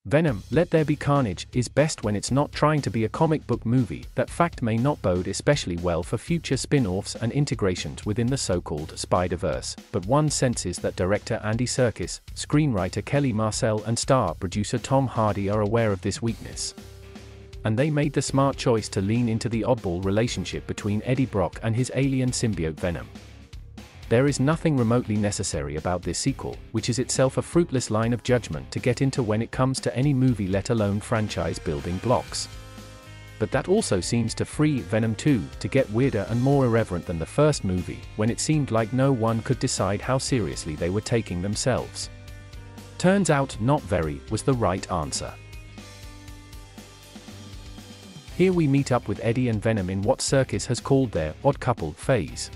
Venom.There Be Carnage is best when it's not trying to be a comic book movie. That fact may not bode especially well for future spin-offs and integrations within the so-called Spider-Verse, but one senses that director Andy Serkis, screenwriter Kelly Marcel and star producer Tom Hardy are aware of this weakness. And they made the smart choice to lean into the oddball relationship between Eddie Brock and his alien symbiote Venom. There is nothing remotely necessary about this sequel, which is itself a fruitless line of judgment to get into when it comes to any movie, let alone franchise building blocks. But that also seems to free Venom 2 to get weirder and more irreverent than the first movie, when it seemed like no one could decide how seriously they were taking themselves. Turns out not very was the right answer. Here we meet up with Eddie and Venom in what Serkis has called their odd couple phase.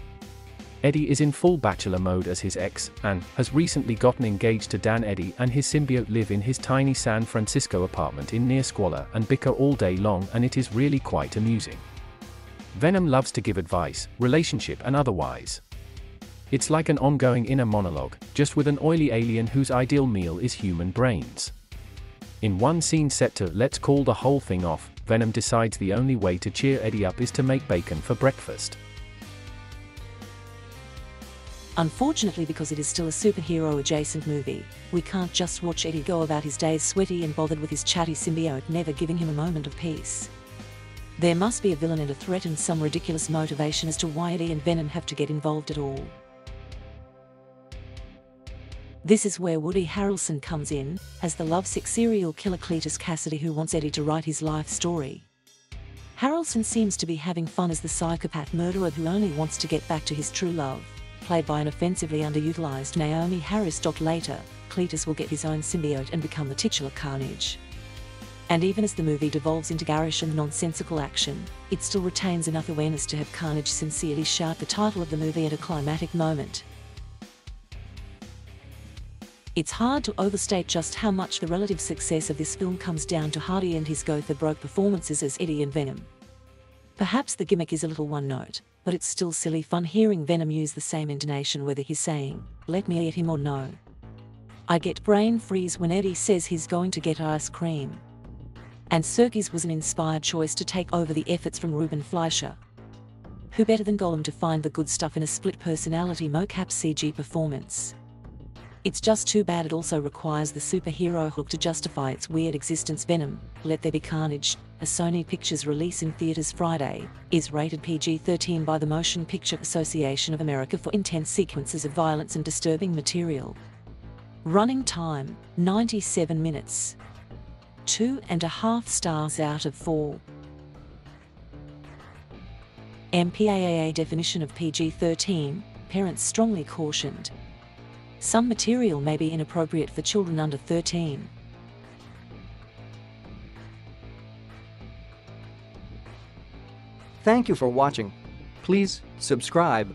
Eddie is in full bachelor mode as his ex, and has recently gotten engaged to Dan. Eddie and his symbiote live in his tiny San Francisco apartment in near squalor and bicker all day long, and it is really quite amusing. Venom loves to give advice, relationship and otherwise. It's like an ongoing inner monologue, just with an oily alien whose ideal meal is human brains. In one scene set to "let's call the whole thing off," Venom decides the only way to cheer Eddie up is to make bacon for breakfast. Unfortunately, because it is still a superhero-adjacent movie, we can't just watch Eddie go about his days sweaty and bothered with his chatty symbiote never giving him a moment of peace. There must be a villain and a threat and some ridiculous motivation as to why Eddie and Venom have to get involved at all. This is where Woody Harrelson comes in, as the lovesick serial killer Cletus Cassidy who wants Eddie to write his life story. Harrelson seems to be having fun as the psychopath murderer who only wants to get back to his true love, played by an offensively underutilized Naomi Harris. Later, Cletus will get his own symbiote and become the titular Carnage. And even as the movie devolves into garish and nonsensical action, it still retains enough awareness to have Carnage sincerely shout the title of the movie at a climactic moment. It's hard to overstate just how much the relative success of this film comes down to Hardy and his go-for-broke performances as Eddie and Venom. Perhaps the gimmick is a little one-note, but it's still silly fun hearing Venom use the same intonation whether he's saying, "let me eat him" or "no." I get brain freeze when Eddie says he's going to get ice cream. And Serkis was an inspired choice to take over the efforts from Ruben Fleischer. Who better than Gollum to find the good stuff in a split-personality mocap CG performance? It's just too bad it also requires the superhero hook to justify its weird existence. Venom.There Be Carnage, a Sony Pictures release in theaters Friday, is rated PG-13 by the Motion Picture Association of America for intense sequences of violence and disturbing material. Running time, 97 minutes. 2.5 stars out of 4. MPAA definition of PG-13, parents strongly cautioned. Some material may be inappropriate for children under 13. Thank you for watching. Please subscribe.